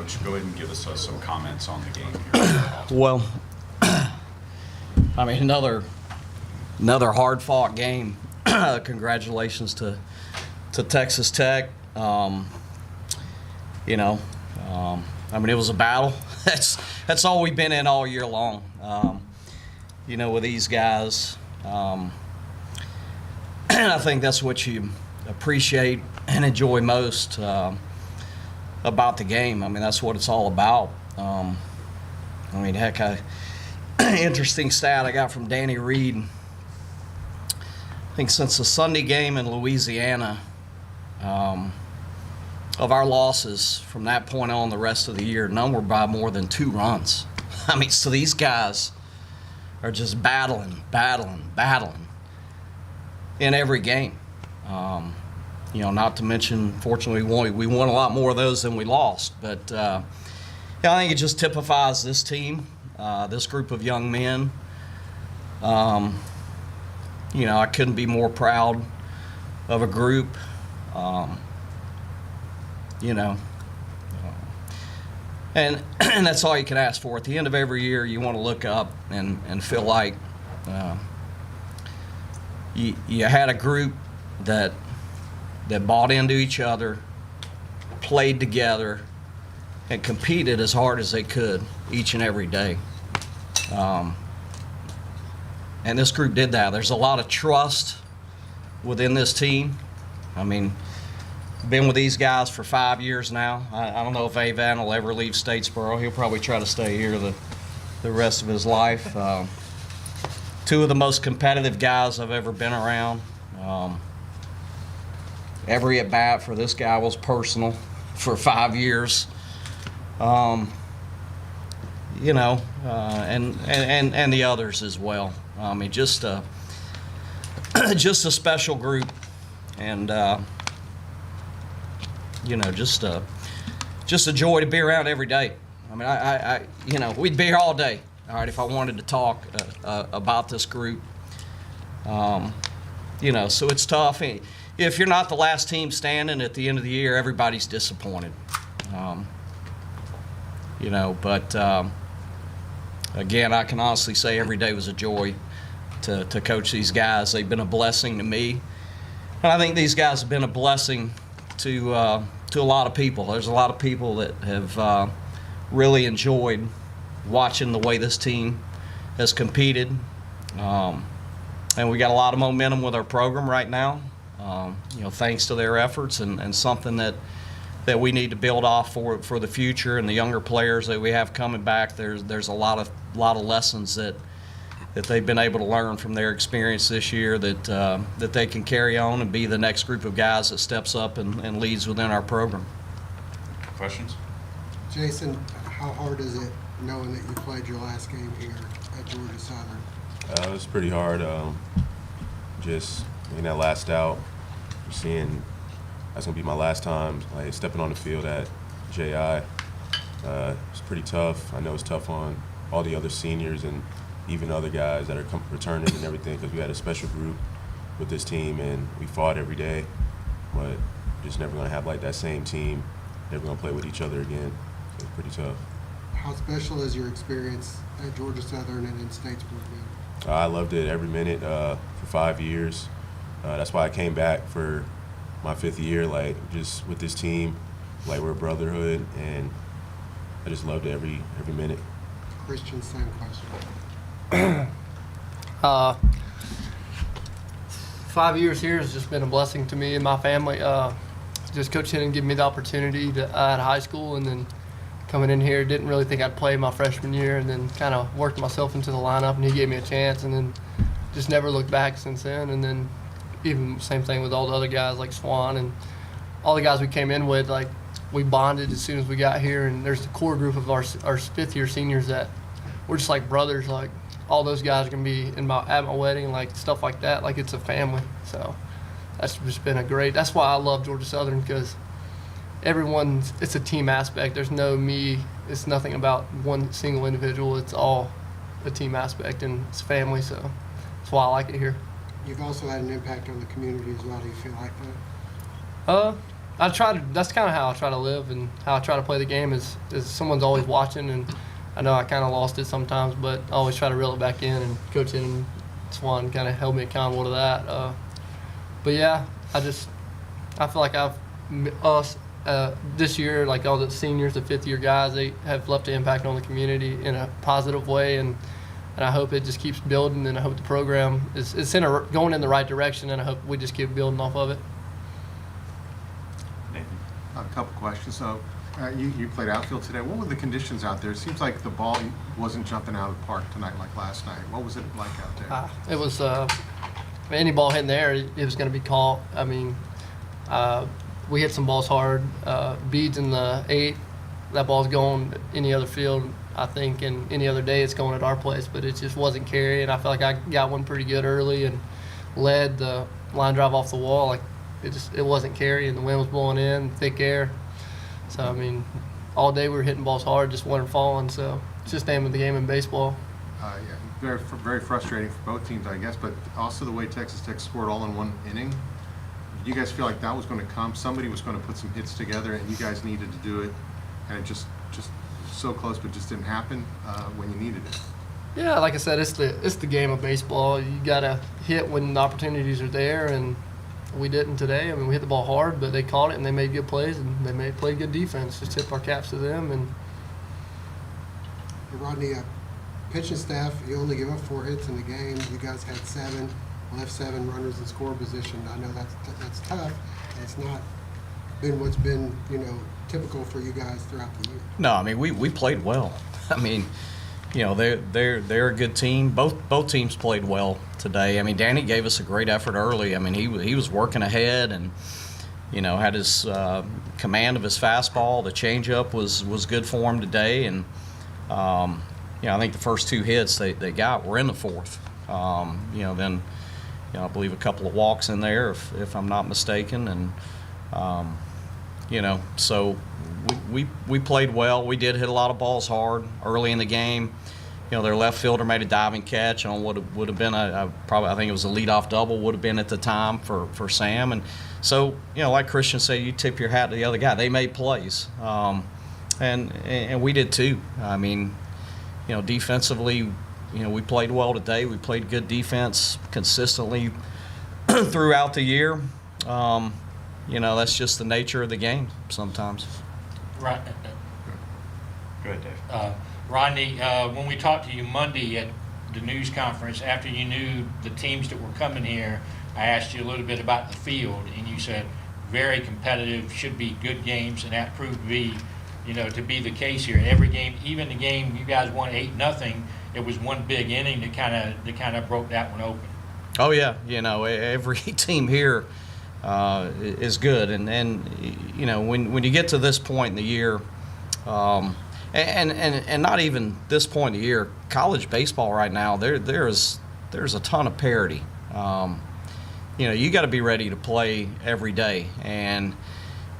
Coach, go ahead and give us some comments on the game here. Well, I mean, another hard-fought game. Congratulations to Texas Tech. I mean, it was a battle. That's all we've been in all year long. With these guys, and I think that's what you appreciate and enjoy most about the game. I mean, that's what it's all about. Interesting stat I got from Danny Reed. I think since the Sunday game in Louisiana, of our losses from that point on the rest of the year, none were by more than 2 runs. I mean, so these guys are just battling in every game. Not to mention, fortunately, we won a lot more of those than we lost. But I think it just typifies this team, this group of young men. I couldn't be more proud of a group. And that's all you can ask for. At the end of every year, you want to look up and feel like you had a group that bought into each other, played together, and competed as hard as they could each and every day. And this group did that. There's a lot of trust within this team. I mean, been with these guys for 5 years now. I don't know if Avan will ever leave Statesboro. He'll probably try to stay here the rest of his life. 2 of the most competitive guys I've ever been around. Every at bat for this guy was personal for 5 years. And the others as well. I mean, just a special group, and just a joy to be around every day. I mean, we'd be here all day, all right, if I wanted to talk about this group. So it's tough. If you're not the last team standing at the end of the year, everybody's disappointed. But again, I can honestly say every day was a joy to coach these guys. They've been a blessing to me, and I think these guys have been a blessing to a lot of people. There's a lot of people that have really enjoyed watching the way this team has competed, and we got a lot of momentum with our program right now. Thanks to their efforts, and something that we need to build off for the future, and the younger players that we have coming back. There's a lot of lessons that they've been able to learn from their experience this year that they can carry on and be the next group of guys that steps up and leads within our program. Questions? Jason, how hard is it knowing that you played your last game here at Georgia Southern? It was pretty hard. Just in that last out, seeing that's gonna be my last time stepping on the field at JI. It's pretty tough. I know it's tough on all the other seniors and even other guys that are returning and everything, because we had a special group with this team and we fought every day, but just never gonna have that same team. Never gonna play with each other again. So it's pretty tough. How special is your experience at Georgia Southern and in Statesboro? I loved it every minute for 5 years. That's why I came back for my 5th year, just with this team. We're a brotherhood, and I just loved it every minute. Christian, same question. 5 years here has just been a blessing to me and my family. Just Coach Hennon gave me the opportunity at high school, and then coming in here, didn't really think I'd play my freshman year, and then kind of worked myself into the lineup, and he gave me a chance, and then just never looked back since then. And then even same thing with all the other guys like Swan and all the guys we came in with. We bonded as soon as we got here, and there's the core group of our 5th year seniors that we're just like brothers. All those guys are gonna be at my wedding, stuff like that. It's a family. So that's just been that's why I love Georgia Southern, because it's a team aspect. There's no me. It's nothing about one single individual. It's all a team aspect, and it's family. So that's why I like it here. You've also had an impact on the community as well. Do you feel like that? I try to. That's kind of how I try to live and how I try to play the game. Is someone's always watching, and I know I kind of lost it sometimes, but I always try to reel it back in. And Coach and Swan kind of held me accountable to that. But yeah, I feel like this year, like all the seniors, the fifth-year guys, they have left an impact on the community in a positive way, and I hope it just keeps building, and I hope the program is going in the right direction, and I hope we just keep building off of it. Nathan? A couple questions. So you played outfield today. What were the conditions out there? It seems like the ball wasn't jumping out of the park tonight like last night. What was it like out there? It was any ball hitting the air, it was going to be caught. I mean, we hit some balls hard. Beads in the 8th, that ball's going any other field, I think, and any other day it's going at our place, but it just wasn't carrying. I felt like I got one pretty good early and led the line drive off the wall. Like it wasn't carrying. The wind was blowing in, thick air. So, I mean, all day we were hitting balls hard, just weren't falling. So it's just the name of the game in baseball. Yeah, very frustrating for both teams, I guess, but also the way Texas Tech scored all in one inning. You guys feel like that was going to come? Somebody was going to put some hits together, and you guys needed to do it, and it just so close, but just didn't happen when you needed it. Yeah, like I said, it's the game of baseball. You gotta hit when the opportunities are there, and we didn't today. I mean, we hit the ball hard, but they caught it and they made good plays and they played good defense. Just tip our caps to them. And Rodney, pitching staff, you only give up 4 hits in the game. You guys had 7, left 7 runners in score position. I know that's tough. And it's not been what's been typical for you guys throughout the year. No, I mean we played well. I mean, they're a good team. Both teams played well today. I mean, Danny gave us a great effort early. I mean, he was working ahead and had his command of his fastball. The changeup was good for him today, and I think the first 2 hits they got were in the 4th. Then I believe a couple of walks in there, if I'm not mistaken, and so we played well. We did hit a lot of balls hard early in the game. Their left fielder made a diving catch on what would have been I think it was a leadoff double, would have been at the time for Sam. And so, like Christian said, you tip your hat to the other guy. They made plays, and we did too. I mean, defensively, we played well today. We played good defense consistently throughout the year. That's just the nature of the game sometimes. Right. Go ahead, Dave. Rodney, when we talked to you Monday at the news conference, after you knew the teams that were coming here, I asked you a little bit about the field, and you said very competitive, should be good games, and that proved to be, to be the case here. Every game, even the game you guys won 8-0, it was one big inning that kind of broke that one open. Oh yeah, every team here is good, and when you get to this point in the year, and not even this point in the year, college baseball right now there's a ton of parity. You got to be ready to play every day, and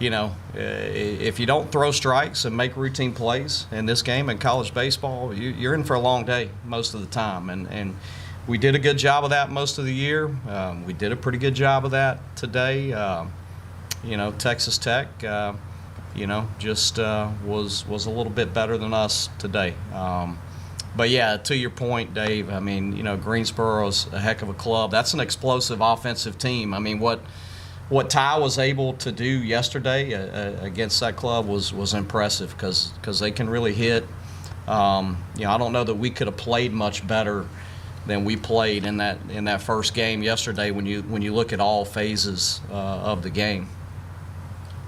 if you don't throw strikes and make routine plays in this game in college baseball, you're in for a long day most of the time, and we did a good job of that most of the year. We did a pretty good job of that today. Texas Tech, just was a little bit better than us today. But yeah, to your point, Dave, I mean, Greensboro's a heck of a club. That's an explosive offensive team. I mean, what Ty was able to do yesterday against that club was impressive because they can really hit. I don't know that we could have played much better than we played in that first game yesterday when you look at all phases of the game.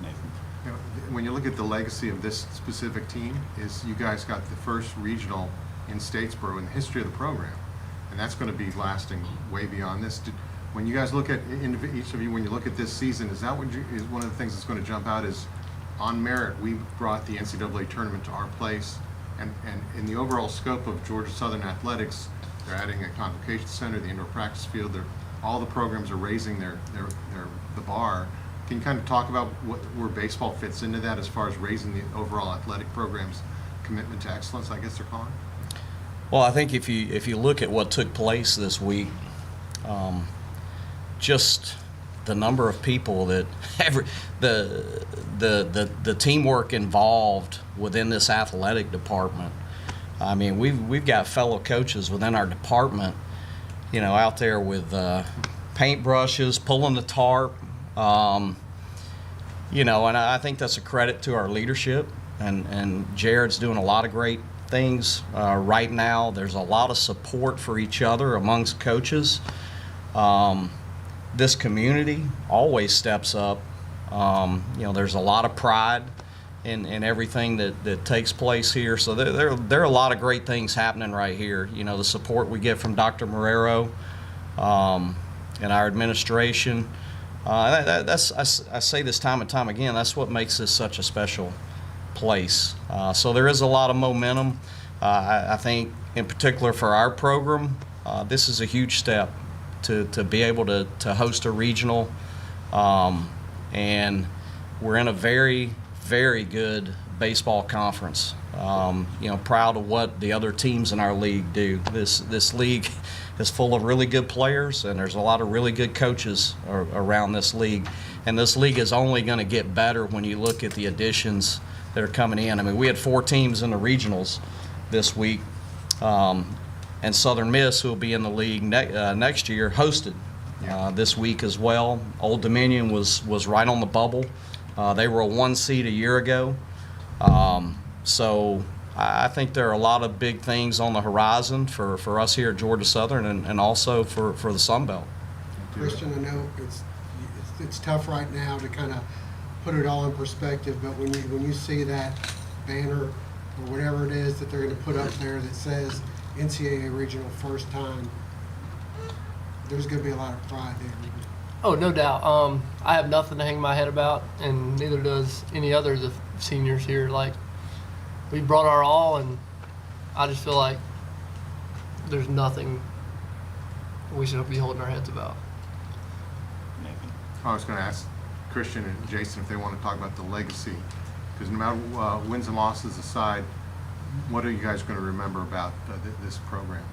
Nathan? When you look at the legacy of this specific team, is you guys got the first regional in Statesboro in the history of the program, and that's going to be lasting way beyond this. When you guys look at each of you, when you look at this season, is that is one of the things that's going to jump out is on merit? We brought the NCAA tournament to our place, and in the overall scope of Georgia Southern athletics, they're adding a convocation center, the indoor practice field. All the programs are raising the bar. Can you kind of talk about where baseball fits into that as far as raising the overall athletic program's commitment to excellence, I guess they're calling? Well, I think if you look at what took place this week, just the number of people that the teamwork involved within this athletic department. I mean, we've got fellow coaches within our department, you know, out there with paintbrushes, pulling the tarp, you know, and I think that's a credit to our leadership. And Jared's doing a lot of great things right now. There's a lot of support for each other amongst coaches. This community always steps up. You know, there's a lot of pride in everything that takes place here. So there are a lot of great things happening right here. You know, the support we get from Dr. Marrero and our administration. I say this time and time again, that's what makes this such a special place. So there is a lot of momentum. I think in particular for our program, this is a huge step to be able to host a regional. And we're in a very, very good baseball conference. You know, proud of what the other teams in our league do. This league is full of really good players, and there's a lot of really good coaches around this league. And this league is only going to get better when you look at the additions that are coming in. I mean, we had 4 teams in the regionals this week, and Southern Miss, who will be in the league next year, hosted this week as well. Old Dominion was right on the bubble. They were a 1 seed a year ago. So I think there are a lot of big things on the horizon for us here at Georgia Southern and also for the Sun Belt. Christian, I know it's tough right now to kind of put it all in perspective, but when you see that banner or whatever it is that they're going to put up there that says NCAA regional first time, there's going to be a lot of pride there. Oh, no doubt. I have nothing to hang my head about, and neither does any other of the seniors here. Like, we brought our all, and I just feel like there's nothing we should be holding our heads about. Nathan? I was going to ask Christian and Jason if they want to talk about the legacy, because no matter wins and losses aside, what are you guys going to remember about this program?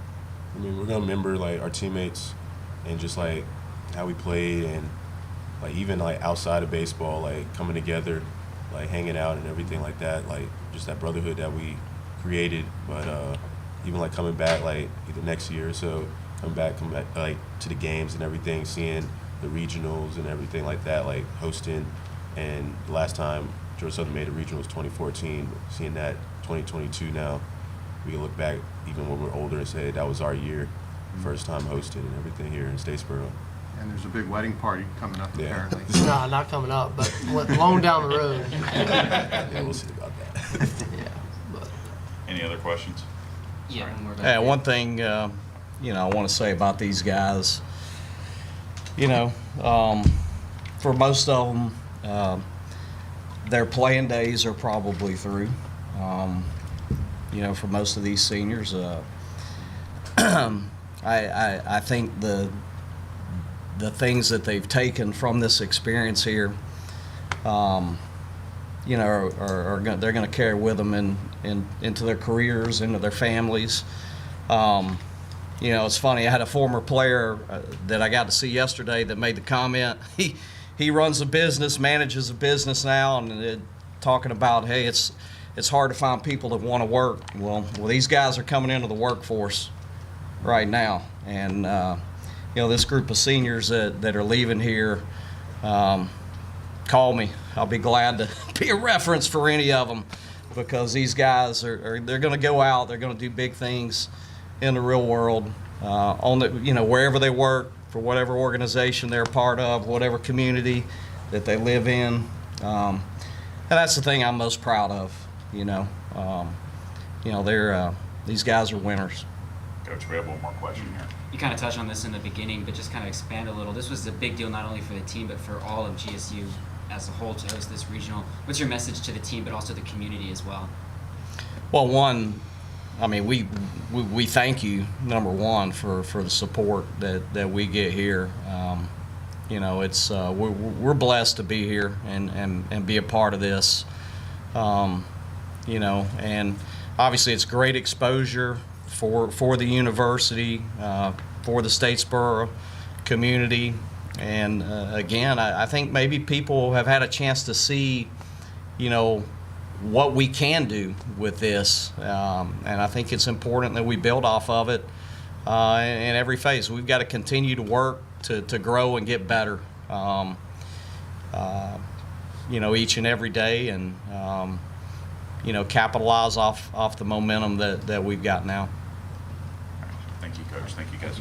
I mean, we're gonna remember like our teammates and just like how we played, and like even like outside of baseball, like coming together, like hanging out and everything like that, like just that brotherhood that we created. But even like coming back like either next year or so, coming back like to the games and everything, seeing the regionals and everything like that, like hosting. And the last time Georgia Southern made a regional was 2014. Seeing that 2022 now, we can look back even when we're older and say that was our year, first time hosting and everything here in Statesboro. And there's a big wedding party coming up Yeah. apparently. Nah, not coming up, but long down the road. Yeah, we'll see about that. Yeah, but Any other questions? Yeah, one more back Yeah, there. one thing, you know, I want to say about these guys, you know, for most of them, their playing days are probably through. You know, for most of these seniors, I think the things that they've taken from this experience here, you know, they're going to carry with them into their careers, into their families. You know, it's funny. I had a former player that I got to see yesterday that made the comment. He runs a business, manages a business now, and talking about, hey, it's hard to find people that want to work. Well, these guys are coming into the workforce right now, and you know, this group of seniors that are leaving here, call me. I'll be glad to be a reference for any of them, because these guys they're going to go out, they're going to do big things in the real world, on the, you know, wherever they work, for whatever organization they're a part of, whatever community that they live in. And that's the thing I'm most proud of. You know, these guys are winners. Coach, we have one more question here. You kind of touched on this in the beginning, but just kind of expand a little. This was a big deal not only for the team, but for all of GSU as a whole to host this regional. What's your message to the team, but also the community as well? Well, one, I mean, we thank you, number one, for the support that we get here. You know, it's we're blessed to be here and be a part of this. You know, and obviously it's great exposure for the university, for the Statesboro community. And again, I think maybe people have had a chance to see, what we can do with this. And I think it's important that we build off of it in every phase. We've got to continue to work to grow and get better, each and every day, and, capitalize off the momentum that we've got now. Thank you, Coach. Thank you, guys.